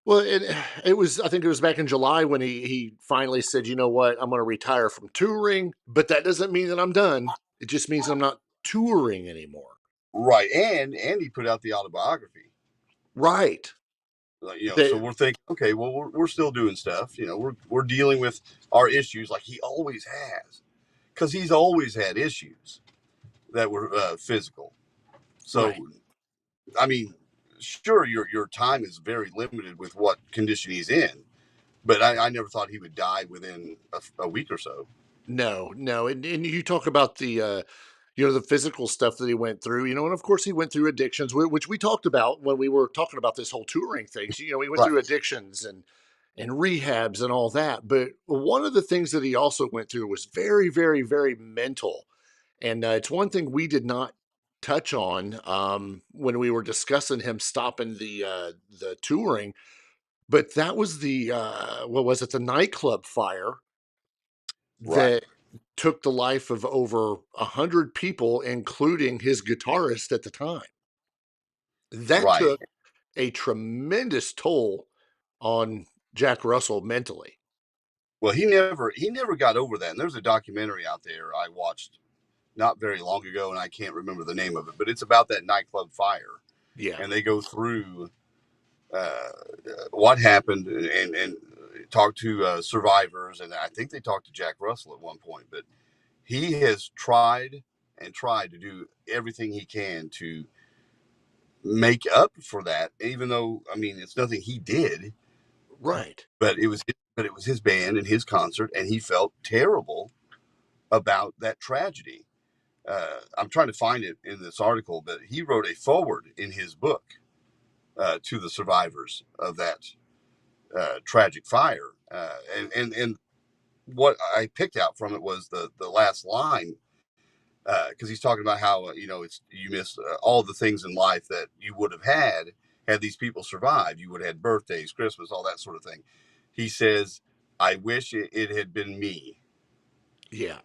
Well, it was, I think it was back in July when he finally said, you know what, I'm going to retire from touring, but that doesn't mean that I'm done. It just means I'm not touring anymore. Right. And he put out the autobiography. Right. So we're thinking, okay, well, we're still doing stuff. We're dealing with our issues like he always has, because he's always had issues that were physical. So, right. I mean, sure, your time is very limited with what condition he's in, but I never thought he would die within a week or so. No. And you talk about the the physical stuff that he went through, and of course he went through addictions, which we talked about when we were talking about this whole touring thing. He went through addictions and rehabs and all that. But one of the things that he also went through was very, very, very mental. And it's one thing we did not touch on when we were discussing him stopping the touring, but that was the what was it? The nightclub fire Right. that took the life of over 100 people, including his guitarist at the time. That Right. took a tremendous toll on Jack Russell mentally. Well, he never got over that. And there's a documentary out there I watched not very long ago, and I can't remember the name of it, but it's about that nightclub fire, Yeah, and they go through what happened and talk to survivors, and I think they talked to Jack Russell at one point. But he has tried and tried to do everything he can to make up for that, even though I mean it's nothing he did, right. but it was his band and his concert, and he felt terrible about that tragedy. I'm trying to find it in this article, but he wrote a foreword in his book to the survivors of that tragic fire. And what I picked out from it was the last line, because he's talking about how it's you miss all the things in life that you would have had these people survived. You would have had birthdays, Christmas, all that sort of thing. He says, "I wish it had been me." Yeah,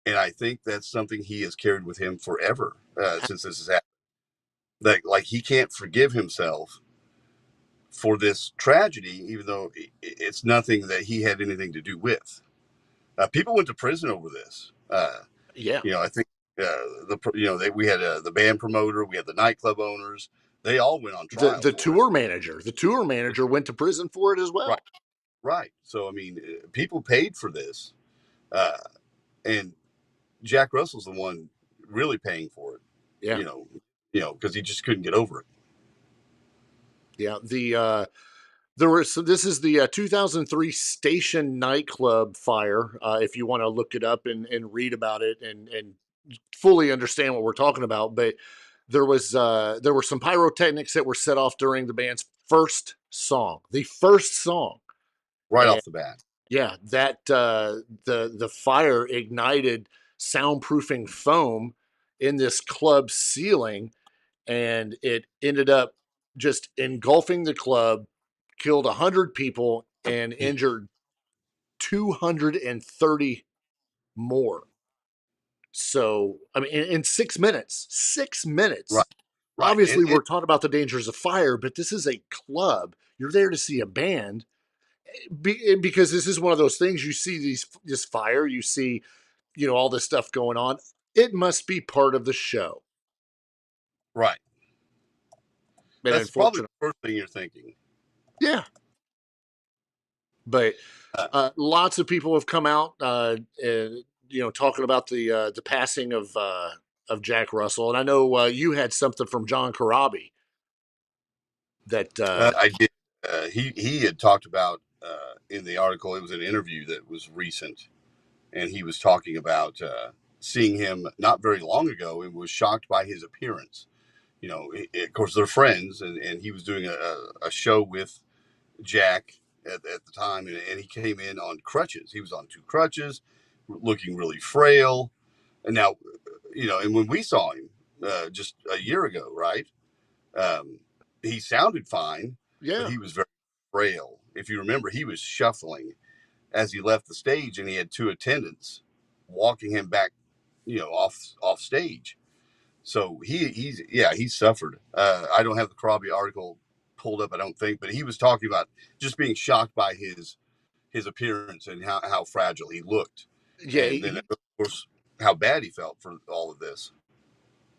And I think that's something he has carried with him forever since this has happened. Like he can't forgive himself for this tragedy, even though it's nothing that he had anything to do with. People went to prison over this. yeah. I think we had the band promoter, we had the nightclub owners. They all went on The trial the for it. tour manager went to prison for it as well. Right, right. So I mean, people paid for this, uh, and Jack Russell's the one really paying for it. Yeah, Because he just couldn't get over it. yeah. There was this is the 2003 Station nightclub fire. If you want to look it up and read about it and fully understand what we're talking about, but there were some pyrotechnics that were set off during the band's the first song, Right and off the bat. yeah, that the fire ignited soundproofing foam in this club ceiling, and it ended up just engulfing the club, killed 100 people, and injured 230 more. So, I mean, in 6 minutes, Right, right. obviously we're talking about the dangers of fire, but this is a club. You're there to see a band because this is one of those things you see this fire, you see, all this stuff going on. It must be part of the show. Right. And That's probably unfortunately, the first thing you're thinking. yeah. But lots of people have come out, talking about the passing of Jack Russell, and I know you had something from John Corabi that I did. He had talked about in the article. It was an interview that was recent, and he was talking about seeing him not very long ago and was shocked by his appearance. Of course, they're friends, and he was doing a show with Jack at the time, and he came in on crutches. He was on two crutches, looking really frail. And now, and when we saw him just a year ago, right? He sounded fine, but yeah, he was very frail. If you remember, he was shuffling as he left the stage, and he had two attendants walking him back, off stage. So he suffered. I don't have the Corabi article pulled up, I don't think, but he was talking about just being shocked by his appearance and how fragile he looked, yeah, and then of course how bad he felt for all of this.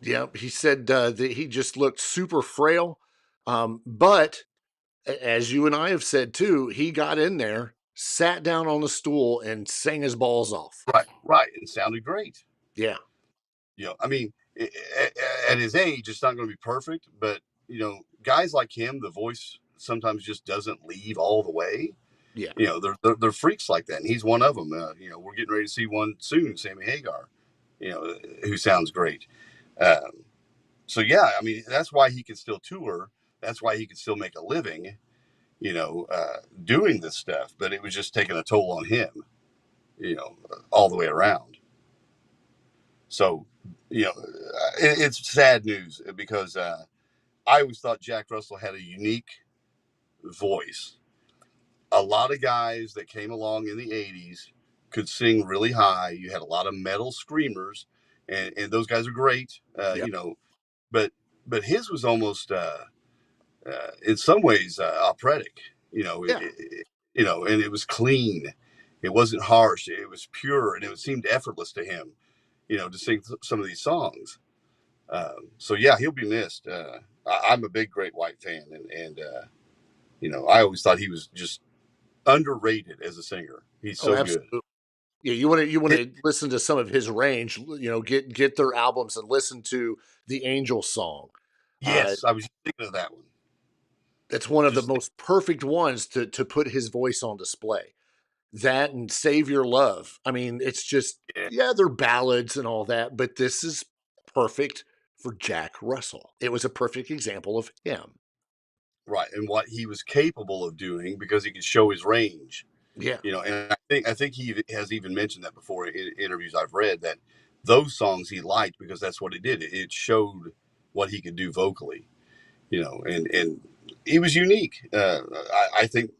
yeah. He said that he just looked super frail, but as you and I have said too, he got in there, sat down on the stool, and sang his balls off. Right, right. It sounded great. Yeah, I mean, at his age, it's not going to be perfect, but guys like him, the voice sometimes just doesn't leave all the way. yeah, They're freaks like that, and he's one of them. We're getting ready to see one soon, Sammy Hagar, who sounds great. So yeah, I mean, that's why he can still tour. That's why he can still make a living, doing this stuff. But it was just taking a toll on him, all the way around. So it's sad news because I always thought Jack Russell had a unique voice. A lot of guys that came along in the 80s could sing really high. You had a lot of metal screamers, and those guys are great, but his was almost in some ways operatic, and it was clean. It wasn't harsh. It was pure, and it seemed effortless to him, to sing some of these songs. So yeah, he'll be missed. I'm a big Great White fan, and I always thought he was just underrated as a singer. He's so good. Yeah, you want to listen to some of his range. Get their albums and listen to the Angel song. Yes, I was thinking of that one. That's one of the most perfect ones to put his voice on display. That and Save Your Love. I mean, it's just they're ballads and all that, but this is perfect for Jack Russell. It was a perfect example of him. Right, and what he was capable of doing because he could show his range. Yeah. And I think he has even mentioned that before in interviews I've read, that those songs he liked because that's what it did. It showed what he could do vocally, and he was unique. I think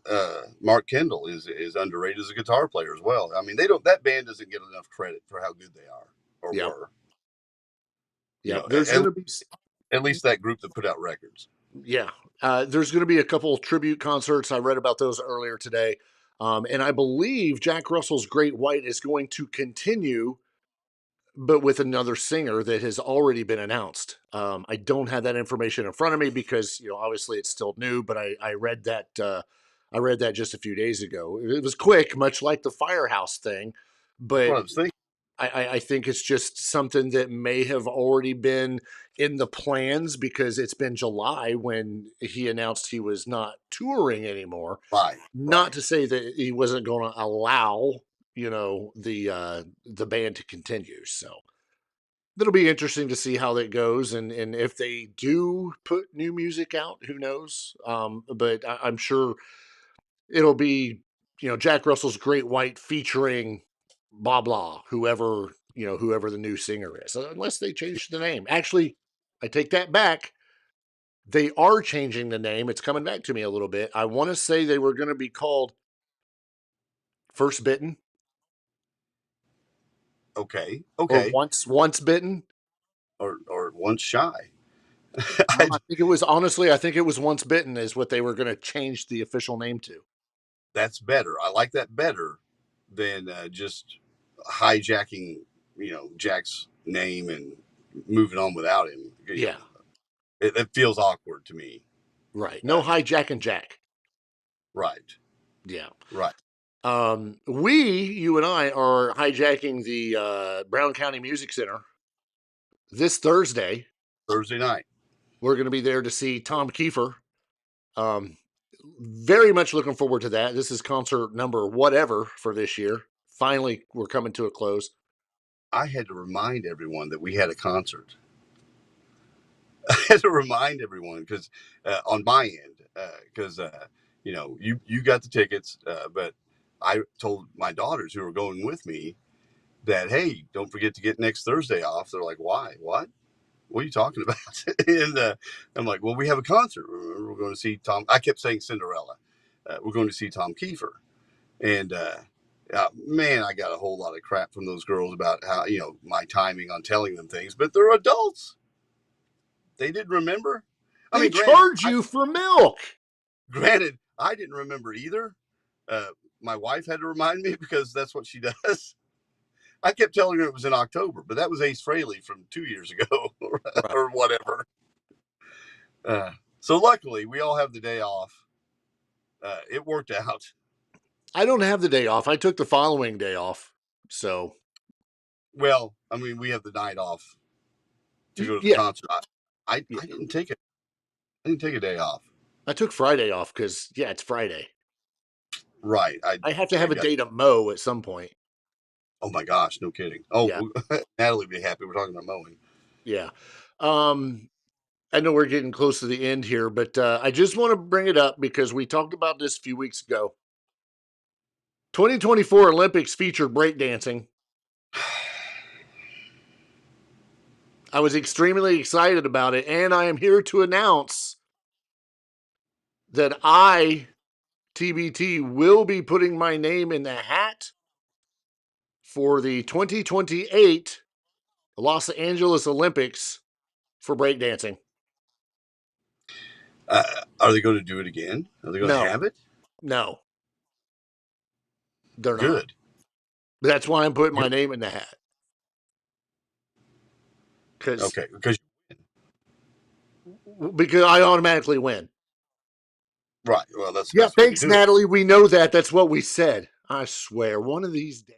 Mark Kendall is underrated as a guitar player as well. I mean, that band doesn't get enough credit for how good they are or were. Yeah, there's going to be at least that group that put out records. Yeah, there's going to be a couple tribute concerts. I read about those earlier today. And I believe Jack Russell's Great White is going to continue, but with another singer that has already been announced. I don't have that information in front of me because, obviously it's still new, but I read that, I read that just a few days ago. It was quick, much like the Firehouse thing, but I think it's just something that may have already been in the plans because it's been July when he announced he was not touring anymore. Not to say that he wasn't going to allow, the band to continue. So it'll be interesting to see how that goes. And if they do put new music out, who knows? But I'm sure it'll be, Jack Russell's Great White featuring blah, blah, whoever the new singer is, unless they change the name. Actually, I take that back. They are changing the name. It's coming back to me a little bit. I want to say they were going to be called First Bitten. Okay. Or once bitten. Or once shy. I think it was Once Bitten is what they were going to change the official name to. That's better. I like that better than just hijacking, Jack's name and moving on without him. Yeah. It feels awkward to me. Right. No hijacking Jack. Right. Yeah. Right. You and I are hijacking the Brown County Music Center this Thursday night. We're going to be there to see Tom Kiefer. Very much looking forward to that. This is concert number whatever for this year. Finally, we're coming to a close. I had to remind everyone that we had a concert. I had to remind everyone because on my end, because you got the tickets, but I told my daughters who were going with me that, hey, don't forget to get next Thursday off. They're like, why? What are you talking about? And I'm like, well, we have a concert. We're going to see Tom. I kept saying Cinderella. We're going to see Tom Kiefer. And man, I got a whole lot of crap from those girls about how, my timing on telling them things, but they're adults. They didn't remember. They charge you for milk. Granted, I didn't remember either. My wife had to remind me because that's what she does. I kept telling her it was in October, but that was Ace Frehley from 2 years ago or whatever. So luckily, we all have the day off. It worked out. I don't have the day off. I took the following day off. So, well, I mean, we have the night off to go to the concert. I didn't take it. I didn't take a day off. I took Friday off because, it's Friday. Right. I have to have a day to mow at some point. Oh my gosh, no kidding. Oh, yeah. Natalie would be happy we're talking about mowing. Yeah. I know we're getting close to the end here, but I just want to bring it up because we talked about this a few weeks ago. 2024 Olympics featured breakdancing. I was extremely excited about it, and I am here to announce that I, TBT, will be putting my name in the hat for the 2028 Los Angeles Olympics for breakdancing. Are they going to do it again? Are they going to have it? No. They're not. Good. That's why I'm putting my name in the hat. Because I automatically win. Right. Well, that's thanks, Natalie. We know that. That's what we said. I swear, one of these days.